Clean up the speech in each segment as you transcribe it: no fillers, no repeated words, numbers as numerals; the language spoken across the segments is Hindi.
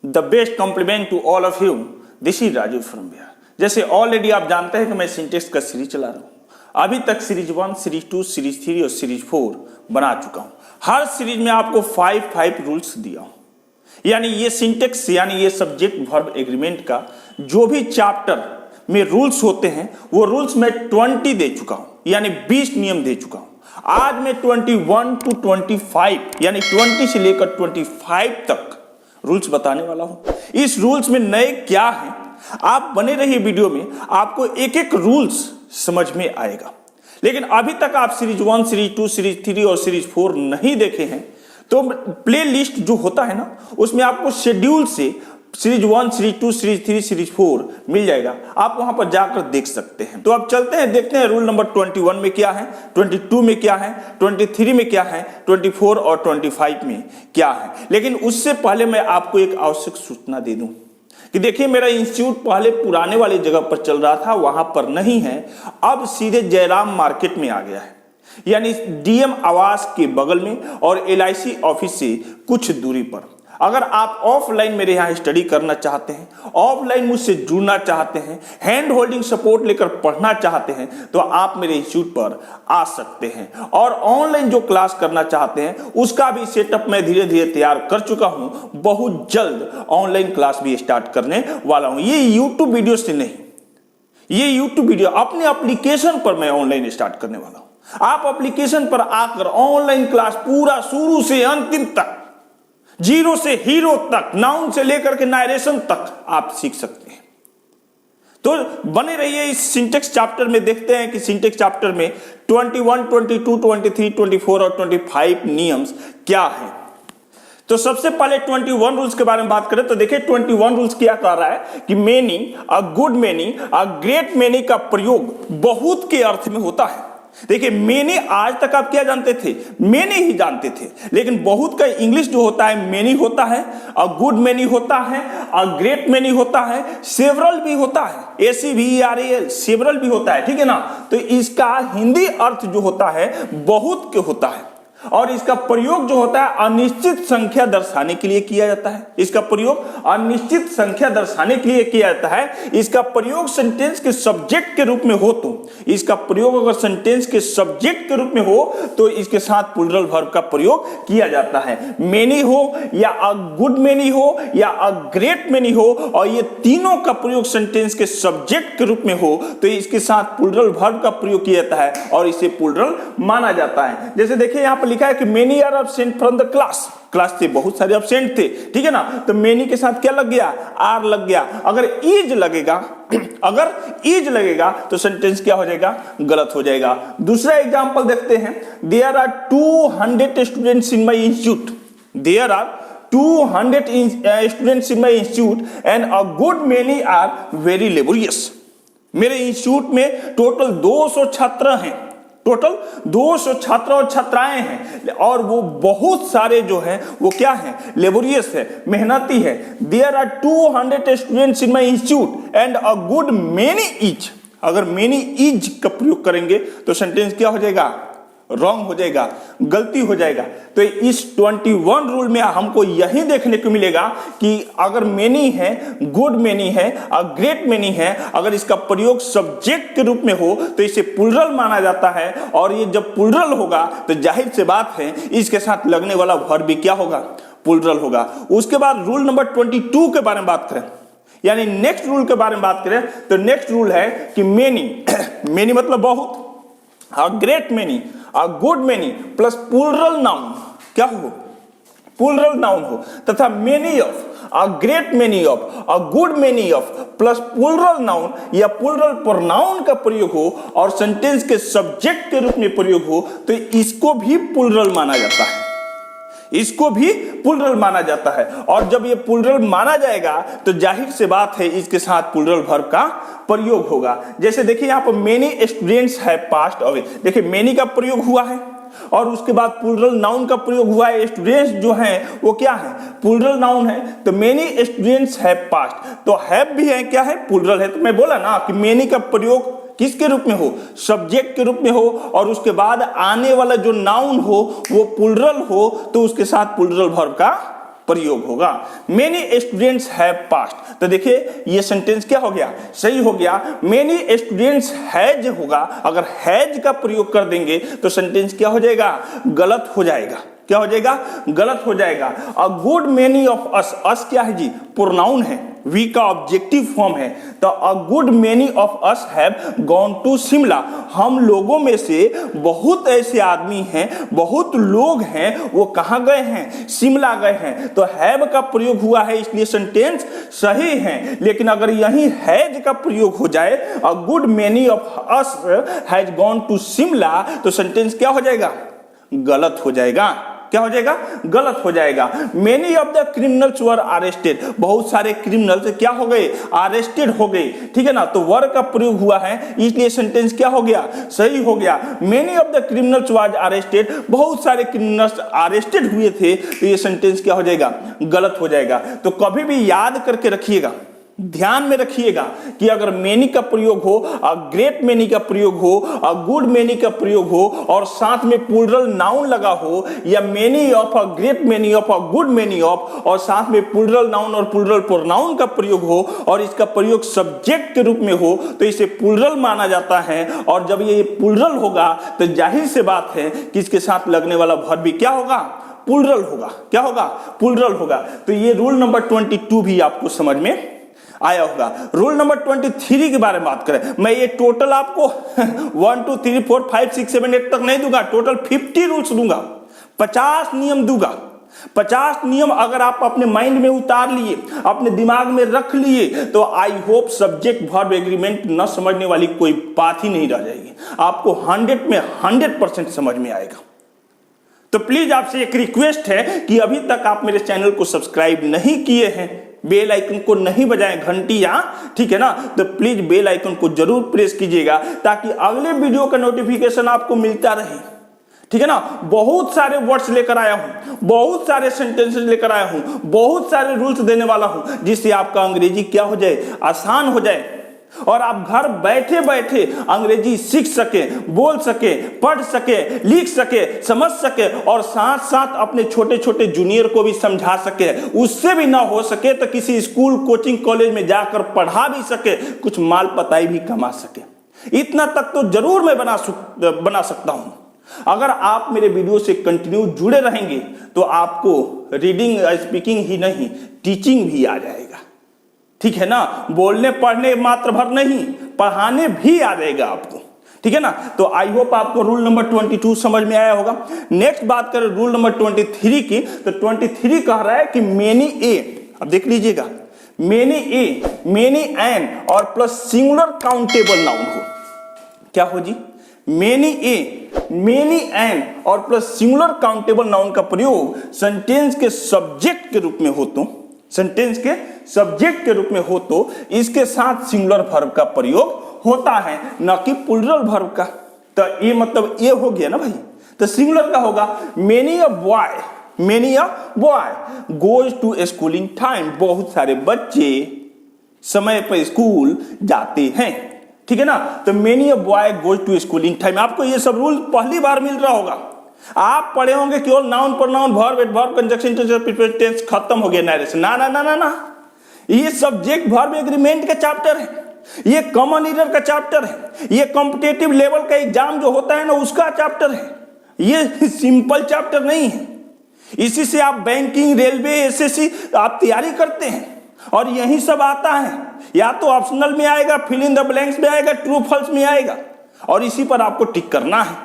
The best compliment to all of you, this is Raju from Bihar. जैसे ऑलरेडी आप जानते हैं कि मैं सिंटेक्स का सीरीज चला रहा हूँ। अभी तक सीरीज 1, सीरीज 2, सीरीज 3 और सीरीज 4 बना चुका हूँ। हर सीरीज में आपको 5 रूल्स दिया हूँ, यानी ये सिंटेक्स यानी ये सब्जेक्ट वर्ब एग्रीमेंट का जो भी चैप्टर में रूल्स होते हैं वो रूल्स मैं 20 दे चुका हूँ, यानी 20 नियम दे चुका हूँ। आज मैं 21 to 25 यानी 20 से लेकर 25 तक रूल्स बताने वाला हूं। इस रूल्स में नए क्या हैं, आप बने रहिए वीडियो में, आपको एक एक रूल्स समझ में आएगा। लेकिन अभी तक आप सीरीज 1, सीरीज 2, सीरीज 3 और सीरीज 4 नहीं देखे हैं तो प्ले लिस्ट जो होता है ना उसमें आपको शेड्यूल से सीरीज 1, सीरीज 2, सीरीज 3, सीरीज 4 मिल जाएगा, आप वहां पर जाकर देख सकते हैं। तो अब चलते हैं, देखते हैं रूल नंबर 21 में क्या है, 22 में क्या है, 23 में क्या है, 24 और 25 में क्या है। लेकिन उससे पहले मैं आपको एक आवश्यक सूचना दे दूं कि देखिए मेरा इंस्टीट्यूट पहले पुराने वाली जगह पर चल रहा था, वहां पर नहीं है, अब सीधे जयराम मार्केट में आ गया है, यानी डीएम आवास के बगल में और LIC ऑफिस से कुछ दूरी पर। अगर आप ऑफलाइन मेरे यहाँ स्टडी करना चाहते हैं, ऑफलाइन मुझसे जुड़ना चाहते हैं, हैंड होल्डिंग सपोर्ट लेकर पढ़ना चाहते हैं तो आप मेरे इंस्टीट्यूट पर आ सकते हैं। और ऑनलाइन जो क्लास करना चाहते हैं उसका भी सेटअप मैं धीरे धीरे तैयार कर चुका हूं। बहुत जल्द ऑनलाइन क्लास भी स्टार्ट करने वाला हूं। ये यूट्यूब वीडियो से नहीं, ये यूट्यूब वीडियो अपने एप्लीकेशन पर मैं ऑनलाइन स्टार्ट करने वाला हूं। आप एप्लीकेशन पर आकर ऑनलाइन क्लास पूरा शुरू से अंतिम तक, जीरो से हीरो तक, नाउन से लेकर के नायरेशन तक आप सीख सकते हैं। तो बने रहिए इस सिंटेक्स चैप्टर में। देखते हैं कि सिंटेक्स चैप्टर में 21, 22, 23, 24 और 25 नियम्स क्या है। तो सबसे पहले 21 रूल्स के बारे में बात करें तो देखिए 21 रूल्स क्या कह रहा है कि many, a good many, a great many का प्रयोग बहुत के अर्थ में होता है। देखिए मेनी आज तक आप क्या जानते थे, मेनी ही जानते थे, लेकिन बहुत का इंग्लिश जो होता है मेनी होता है, अ गुड मेनी होता है, अ ग्रेट मेनी होता है, सेवरल भी होता है, SEVERAL सेवरल भी होता है, ठीक है ना। तो इसका हिंदी अर्थ जो होता है बहुत के होता है और इसका प्रयोग जो होता है अनिश्चित संख्या दर्शाने के लिए किया जाता है। इसका प्रयोग अनिश्चित संख्या दर्शाने के लिए किया जाता है। इसका प्रयोग सेंटेंस के सब्जेक्ट के रूप में हो तो इसका प्रयोग अगर सेंटेंस के सब्जेक्ट के रूप में हो तो इसके साथ प्लूरल वर्ब का प्रयोग किया जाता है। मेनी हो या अ गुड मेनी हो या अ ग्रेट मेनी हो और ये तीनों का प्रयोग सेंटेंस के सब्जेक्ट के रूप में हो तो इसके साथ प्लूरल वर्ब का प्रयोग किया जाता है और इसे प्लूरल माना जाता है। जैसे देखिए यहाँ पर लिखा है कि many are absent from the class, class से बहुत सारे एब्सेंट थे, ठीक है ना। तो मेनी के साथ क्या लग गया, आर लग गया। अगर इज लगेगा अगर इज लगेगा तो सेंटेंस क्या हो जाएगा, गलत हो जाएगा। दूसरा एग्जांपल देखते हैं, there are 200 students in my institute, there are 200 students in my institute and a good many are very laborious. मेरे इंस्टीट्यूट में टोटल 200 छात्र हैं, टोटल 200 छात्र और छात्राएं हैं और वो बहुत सारे जो हैं वो क्या हैं, लेबोरियस है, मेहनती है। There are 200 students in my institute and a good many is, अगर मेनी इज का प्रयोग करेंगे तो सेंटेंस क्या हो जाएगा, रॉन्ग हो जाएगा, गलती हो जाएगा। तो इस 21 रूल में हमको यही देखने को मिलेगा कि अगर मेनी है, गुड मेनी है, अ ग्रेट मेनी है, अगर इसका प्रयोग सब्जेक्ट के रूप में हो तो इसे प्लूरल माना जाता है और ये जब प्लूरल होगा तो जाहिर सी बात है इसके साथ लगने वाला वर्ब भी क्या होगा, प्लूरल होगा। उसके बाद रूल नंबर 22 के बारे में बात करें, यानी नेक्स्ट रूल के बारे में बात करें तो नेक्स्ट रूल है कि मेनी मेनी मतलब बहुत, a great many, a good many plus plural noun क्या हो, प्लूरल नाउन हो, तथा many of, a great many of, a good many of plus plural noun या प्लूरल प्रोनाउन का प्रयोग हो और सेंटेंस के सब्जेक्ट के रूप में प्रयोग हो तो इसको भी प्लूरल माना जाता है, इसको भी प्लूरल माना जाता है। और जब ये प्लूरल माना जाएगा तो जाहिर सी बात है इसके साथ प्लूरल वर्ब का प्रयोग होगा। जैसे देखिए यहाँ पर मेनी स्टूडेंट्स है पास्ट अवे, देखिए मेनी का प्रयोग हुआ है और उसके बाद प्लूरल नाउन का प्रयोग हुआ है। स्टूडेंट्स जो हैं वो क्या है, प्लूरल नाउन है, तो मेनी स्टूडेंट्स है पास्ट, तो हैव भी है क्या है, प्लूरल है। तो मैं बोला ना कि मेनी का प्रयोग किसके रूप में हो, सब्जेक्ट के रूप में हो और उसके बाद आने वाला जो नाउन हो वो प्लूरल हो तो उसके साथ प्लूरल वर्ब का प्रयोग होगा। मेनी स्टूडेंट्स हैव पास्ड, तो देखिए ये सेंटेंस क्या हो गया, सही हो गया। मेनी स्टूडेंट्स हैज होगा, अगर हैज का प्रयोग कर देंगे तो सेंटेंस क्या हो जाएगा, गलत हो जाएगा। क्या हो जाएगा, गलत हो जाएगा। A good many of us क्या है जी, प्रोनाउन है, वी का ऑब्जेक्टिव फॉर्म है। तो a good many of us have gone to Shimla, हम लोगों में से बहुत ऐसे आदमी हैं, बहुत लोग हैं, वो कहाँ गए हैं, शिमला गए हैं। तो हैव का प्रयोग हुआ है इसलिए सेंटेंस सही है। लेकिन अगर यही हैज का प्रयोग हो जाए, a good many of us has gone to Shimla, तो सेंटेंस क्या हो जाएगा, गलत हो जाएगा। क्या हो जाएगा, गलत हो जाएगा। Many of the criminals were arrested, बहुत सारे क्रिमिनल्स क्या हो गए, अरेस्टेड हो गए। ठीक है ना, तो वर का प्रयोग हुआ है इसलिए सेंटेंस क्या हो गया, सही हो गया। Many of the criminals was arrested, बहुत सारे क्रिमिनल्स अरेस्टेड हुए थे, तो ये सेंटेंस क्या हो जाएगा, गलत हो जाएगा। तो कभी भी याद करके रखिएगा, ध्यान में रखिएगा कि अगर मेनी का प्रयोग हो, अ ग्रेट मेनी का प्रयोग हो, अ गुड मेनी का प्रयोग हो और साथ में प्लूरल नाउन लगा हो, या many of, a great many of, a good many of और साथ में प्लूरल नाउन और प्लूरल प्रोनाउन का प्रयोग हो और इसका प्रयोग सब्जेक्ट के रूप में हो, तो इसे प्लूरल माना जाता है। और जब ये प्लूरल होगा तो जाहिर सी बात है कि इसके साथ लगने वाला वर्ब भी क्या होगा, प्लूरल होगा। क्या होगा, प्लूरल होगा। तो ये रूल नंबर 22 भी आपको समझ में आया होगा। रूल नंबर 23 के बारे में बात करें, मैं ये टोटल आपको 1 2 3 4 5 6 7 8 तक नहीं दूंगा, टोटल 50 रूल्स दूंगा, 50 नियम दूंगा। 50 नियम अगर आप अपने माइंड में उतार लिए, अपने दिमाग में रख लिए, तो I hope subject verb agreement न समझने वाली कोई बात ही नहीं रह जाएगी, आपको 100 में 100% समझ में आएगा। तो प्लीज आपसे एक रिक्वेस्ट है कि अभी तक आप मेरे चैनल को सब्सक्राइब नहीं किए हैं, बेल आइकन को नहीं बजाएं घंटियां, ठीक है ना, तो प्लीज बेल आइकन को जरूर प्रेस कीजिएगा ताकि अगले वीडियो का नोटिफिकेशन आपको मिलता रहे। ठीक है ना, बहुत सारे वर्ड्स लेकर आया हूं, बहुत सारे सेंटेंसेस लेकर आया हूं, बहुत सारे रूल्स देने वाला हूं, जिससे आपका अंग्रेजी क्या हो जाए, आसान हो जाए और आप घर बैठे बैठे अंग्रेजी सीख सके, बोल सके, पढ़ सके, लिख सके, समझ सके और साथ साथ अपने छोटे छोटे जूनियर को भी समझा सके। उससे भी ना हो सके तो किसी स्कूल, कोचिंग, कॉलेज में जाकर पढ़ा भी सके, कुछ माल पताई भी कमा सके। इतना तक तो जरूर मैं बना सकता हूं। अगर आप मेरे वीडियो से कंटिन्यू जुड़े रहेंगे तो आपको रीडिंग स्पीकिंग ही नहीं, टीचिंग भी आ जाएगा। ठीक है ना, बोलने पढ़ने मात्र भर नहीं, पढ़ाने भी आ जाएगा आपको। ठीक है ना, तो आई होप आपको रूल नंबर 22 समझ में आया होगा। नेक्स्ट बात करें रूल नंबर 23 की, तो 23 कह रहा है कि मेनी ए, अब देख लीजिएगा, मेनी ए, मेनी एन और प्लस सिंगुलर काउंटेबल नाउन हो। क्या हो जी, मेनी ए, मेनी एन और प्लस सिंगुलर काउंटेबल नाउन का प्रयोग सेंटेंस के सब्जेक्ट के रूप में हो, तो सेंटेंस के सब्जेक्ट के रूप में हो तो इसके साथ सिंगुलर वर्ब का प्रयोग होता है, न कि प्लूरल वर्ब का। तो ये मतलब ये हो गया ना भाई, तो सिंगुलर का होगा many a boy, many a boy goes to school in time, बहुत सारे बच्चे समय पर स्कूल जाते हैं। ठीक है ना, तो many a boy goes to school in time. आपको ये सब रूल पहली बार मिल रहा होगा, आप पढ़े होंगे केवल noun pronoun verb adverb conjunction tense, खत्म हो गया नरेशन। ना ना ना ना ना, ये सब्जेक्ट वर्ब एग्रीमेंट का चैप्टर है, ये कॉमन ईरर का चैप्टर है, ये कॉम्पिटिटिव लेवल का एग्जाम जो होता है ना उसका चैप्टर है, ये सिंपल चैप्टर नहीं है। इसी से आप बैंकिंग, रेलवे, एसएससी आप तैयारी करते हैं और यही सब आता है, या तो ऑप्शनल में आएगा, फिल इन द ब्लैंक्स में आएगा, ट्रू फॉल्स में आएगा और इसी पर आपको टिक करना है।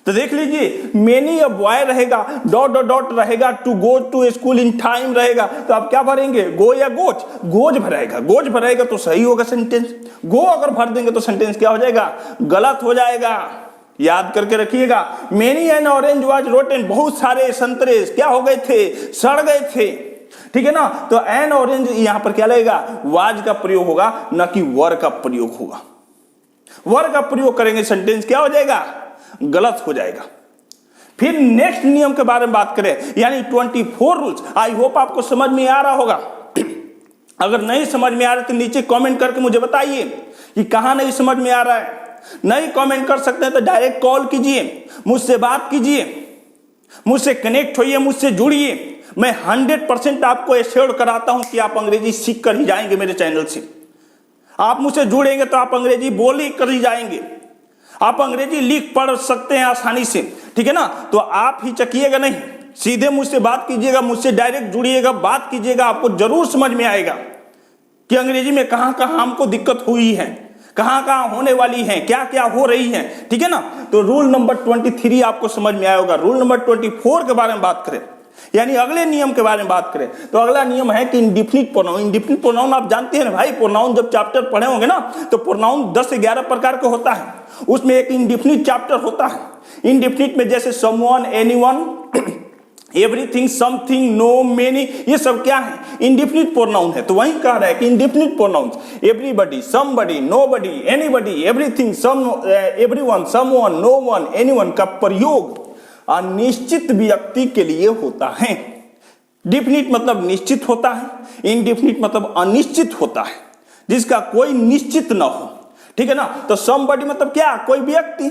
तो देख लीजिए, मेनी अ बॉय रहेगा, डॉट डॉट डॉट रहेगा, to go to school in time रहेगा, तो आप क्या भरेंगे, गो या गोज, गोज भरेगा, गोज भरेगा तो सही होगा सेंटेंस। गो अगर भर देंगे तो सेंटेंस क्या हो जाएगा, गलत हो जाएगा। याद करके रखिएगा, many N orange was rotten, बहुत सारे संतरे क्या हो गए थे, सड़ गए थे। ठीक है ना, तो एन ऑरेंज यहां पर क्या लगेगा, वाज का प्रयोग होगा, न कि वर का प्रयोग होगा। वर का प्रयोग करेंगे सेंटेंस क्या हो जाएगा, गलत हो जाएगा। फिर नेक्स्ट नियम के बारे में बात करें, यानी 24 रूल्स। आई होप आपको समझ में आ रहा होगा। अगर नहीं समझ में आ रहा तो नीचे कमेंट करके मुझे बताइए कि कहां नहीं समझ में आ रहा है। नहीं कमेंट कर सकते हैं तो डायरेक्ट कॉल कीजिए, मुझसे बात कीजिए, मुझसे कनेक्ट होइए, मुझसे जुड़िए। मैं 100% आपको एश्योर कराता हूं कि आप अंग्रेजी सीख कर ही जाएंगे मेरे चैनल से। आप मुझसे जुड़ेंगे तो आप अंग्रेजी बोल ही कर ही जाएंगे, आप अंग्रेजी लिख पढ़ सकते हैं आसानी से, ठीक है ना। तो आप हिचकिएगा नहीं, सीधे मुझसे बात कीजिएगा, मुझसे डायरेक्ट जुड़िएगा, बात कीजिएगा, आपको जरूर समझ में आएगा कि अंग्रेजी में कहां कहां हमको दिक्कत हुई है, कहां कहां होने वाली है, क्या क्या हो रही है, ठीक है ना। तो रूल नंबर 23 आपको समझ में आया होगा। रूल नंबर 24 के बारे में बात करें, यानी अगले नियम के बारे में बात करें, तो अगला नियम है कि इंडिफिनिट प्रोनाउन। इंडिफिनिट प्रोनाउन आप जानते हैं ना भाई, प्रोनाउन जब चैप्टर पढ़े होंगे ना, तो प्रोनाउन 10 से 11 प्रकार के होता है, उसमें एक इंडिफिनिट चैप्टर होता है। इंडिफिनिट में जैसे someone, anyone, everything, something, no, many, ये सब क्या है? इंडिफिनिट प्रोनाउन है। तो वही कह रहा है कि indefinite pronouns everybody, somebody, nobody, anybody, everything, everyone, someone, no one, anyone का प्रयोग अनिश्चित व्यक्ति के लिए होता है। डिफिनिट मतलब निश्चित होता है, इनडिफिनिट मतलब अनिश्चित होता है, जिसका कोई निश्चित न हो, ठीक है ना। तो समबडी मतलब क्या? कोई व्यक्ति,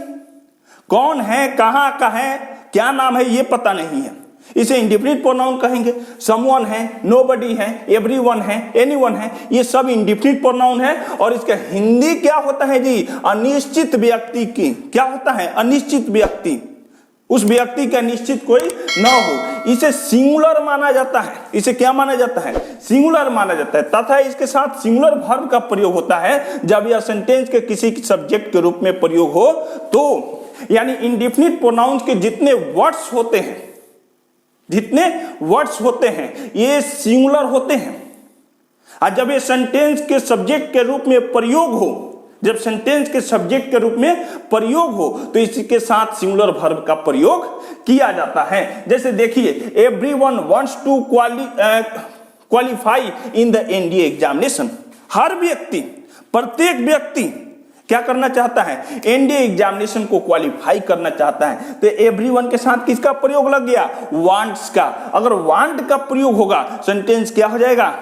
कौन है, कहां का है, क्या नाम है, ये पता नहीं है, इसे इंडिफिनिट प्रोनाउन कहेंगे। समवन है, नोबडी है, एवरीवन है, एनीवन है, ये सब इंडिफिनिट प्रोनाउन है। और इसका हिंदी क्या होता है जी? अनिश्चित व्यक्ति की, क्या होता है? अनिश्चित व्यक्ति, उस व्यक्ति का निश्चित कोई न हो, इसे सिंगुलर माना जाता है। इसे क्या माना जाता है? सिंगुलर माना जाता है। तथा इसके साथ सिंगुलर वर्ब का प्रयोग होता है जब यह सेंटेंस के किसी सब्जेक्ट के रूप में प्रयोग हो तो। यानी इंडिफिनिट प्रोनाउंस के जितने वर्ड्स होते हैं, जितने वर्ड्स होते हैं, ये सिंगुलर होते हैं। और जब ये सेंटेंस के सब्जेक्ट के रूप में प्रयोग हो, जब सेंटेंस के सब्जेक्ट के रूप में प्रयोग हो, तो इसके साथ सिंगुलर वर्ब का प्रयोग किया जाता है। जैसे देखिए, everyone wants to qualify in the NDA examination. हर व्यक्ति, प्रत्येक व्यक्ति क्या करना चाहता है? एनडीए एग्जामिनेशन को क्वालिफाई करना चाहता है। तो एवरीवन के साथ किसका प्रयोग लग गया? वांट्स का। अगर वांट का प्रयोग होगा, सेंटेंस क्या हो जाएगा?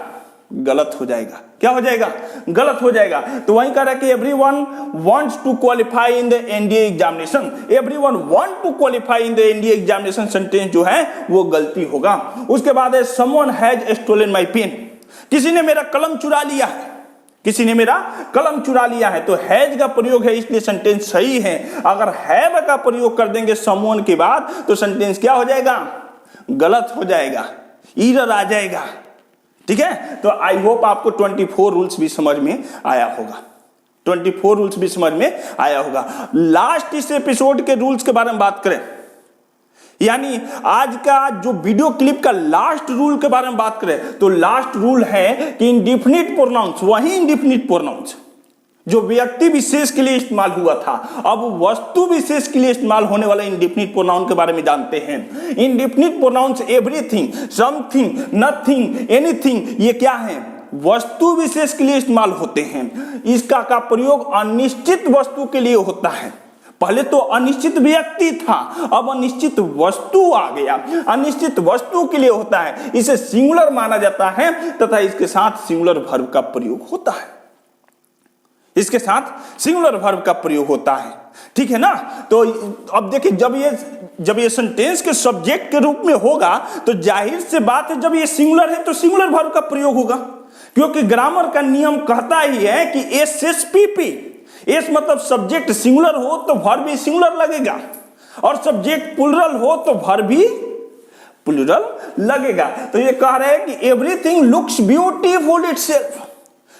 गलत हो जाएगा। क्या हो जाएगा? गलत हो जाएगा। तो वहीं कह रहा है कि everyone wants to qualify in the NDA examination. Everyone want to qualify in the NDA examination, sentence जो है वो गलती होगा। उसके बाद है someone has stolen my pen. किसी ने मेरा कलम चुरा लिया है, किसी ने मेरा कलम चुरा लिया है। तो हैज का प्रयोग है, इसलिए सेंटेंस सही है। अगर हैव का प्रयोग कर देंगे समवन के बाद, तो सेंटेंस क्या हो जाएगा? गलत हो जाएगा, एरर आ जाएगा, ठीक है। तो आई होप आपको 24 रूल्स भी समझ में आया होगा, 24 रूल्स भी समझ में आया होगा। लास्ट इस एपिसोड के रूल्स के बारे में बात करें, यानी आज का जो वीडियो क्लिप का लास्ट रूल के बारे में बात करें, तो लास्ट रूल है कि इंडिफिनिट प्रोनाउंस, वही इंडिफिनिट प्रोनाउंस जो व्यक्ति विशेष के लिए इस्तेमाल हुआ था, अब वस्तु विशेष के लिए इस्तेमाल होने वाला इंडिफिनिट प्रोनाउन के बारे में जानते हैं। Indefinite pronouns everything, something, nothing, anything, ये क्या है? वस्तु विशेष के लिए इस्तेमाल होते हैं। इसका का प्रयोग अनिश्चित वस्तु के लिए होता है। पहले तो अनिश्चित व्यक्ति था, अब अनिश्चित वस्तु आ गया, अनिश्चित वस्तु के लिए होता है। इसे सिंगुलर माना जाता है तथा इसके साथ सिंगुलर वर्ब का प्रयोग होता है, इसके साथ सिंगुलर वर्ब का प्रयोग होता है, ठीक है ना। तो अब देखिए, जब ये सेंटेंस के सब्जेक्ट के रूप में होगा, तो जाहिर से बात है, जब ये सिंगुलर है तो सिंगुलर वर्ब का प्रयोग होगा, क्योंकि ग्रामर का नियम कहता ही है कि एसएसपीपी, एस मतलब सब्जेक्ट सिंगुलर हो तो वर्ब भी सिंगुलर लगेगा, और सब्जेक्ट प्लुरल हो तो वर्ब भी प्लुरल लगेगा। तो ये कह रहे हैं कि एवरीथिंग लुक्स ब्यूटीफुल इटसेल्फ,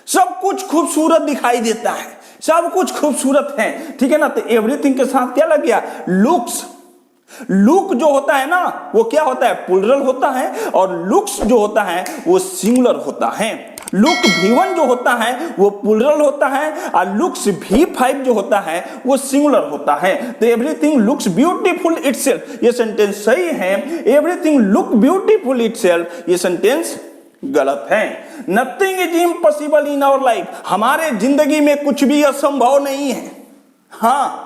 सब कुछ खूबसूरत दिखाई देता है, सब कुछ खूबसूरत है, ठीक है ना। तो एवरीथिंग के साथ क्या लग गया? लुक्स। लुक जो होता है ना, वो क्या होता है? प्लुरल होता है, और लुक्स जो होता है वो सिंगुलर होता है। लुक V1 जो होता है वो प्लुरल होता है, और लुक्स V5 जो होता है वो सिंगुलर होता है। तो एवरीथिंग लुक्स ब्यूटीफुल इटसेल्फ, ये सेंटेंस सही है। एवरीथिंग लुक ब्यूटीफुल इटसेल्फ, ये सेंटेंस गलत है। Nothing is impossible in our life, हमारे जिंदगी में कुछ भी असंभव नहीं है। हाँ,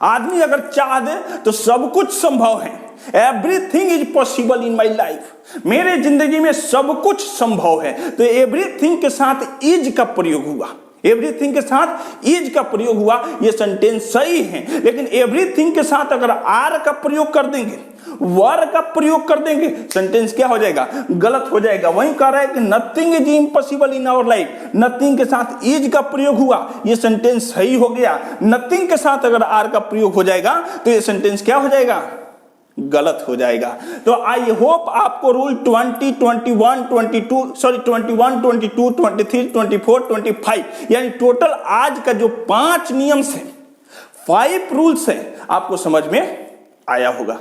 आदमी अगर चाह दे तो सब कुछ संभव है। Everything is possible in my life, मेरे जिंदगी में सब कुछ संभव है। तो एवरीथिंग के साथ इज का प्रयोग हुआ, एवरीथिंग के साथ इज का प्रयोग हुआ, ये सेंटेंस सही है। लेकिन एवरीथिंग के साथ अगर आर का प्रयोग कर देंगे, वर का प्रयोग कर देंगे, सेंटेंस क्या हो जाएगा? गलत हो जाएगा। वही कह रहा है कि nothing is impossible in our life, nothing के साथ इज का प्रयोग हुआ, ये सेंटेंस सही हो गया। नथिंग के साथ अगर आर का प्रयोग हो जाएगा तो ये सेंटेंस क्या हो जाएगा? गलत हो जाएगा। तो आई होप आपको रूल 20, 21, 22 सॉरी 21, 22, 23, 24, 25 यानी टोटल आज का जो 5 नियम्स है, 5 रूल्स है, आपको समझ में आया होगा।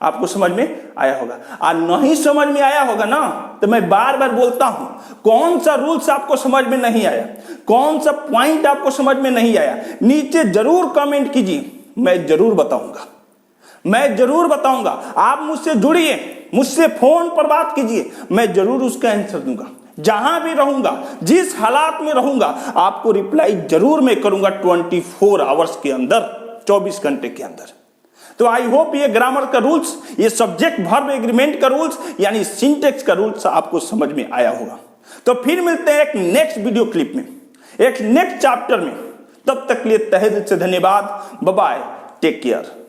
आपको समझ में आया होगा। और नहीं समझ में आया होगा ना, तो मैं बार बार बोलता हूं, कौन सा रूल्स आपको समझ में नहीं आया, कौन सा पॉइंट आपको समझ में नहीं आया, नीचे जरूर कमेंट कीजिए, मैं जरूर बताऊंगा, मैं जरूर बताऊंगा। आप मुझसे जुड़िए, मुझसे फोन पर बात कीजिए, मैं जरूर उसका आंसर दूंगा। जहां भी रहूंगा, जिस हालात में रहूंगा, आपको रिप्लाई जरूर मैं करूंगा 24 आवर्स के अंदर, 24 घंटे के अंदर। तो आई होप ये ग्रामर का रूल्स, ये सब्जेक्ट वर्ब एग्रीमेंट का रूल्स यानी सिंटेक्स का रूल्स आपको समझ में आया होगा। तो फिर मिलते हैं एक नेक्स्ट वीडियो क्लिप में, एक नेक्स्ट चैप्टर में। तब तक के लिए तहे दिल से धन्यवाद। Bye bye, take care.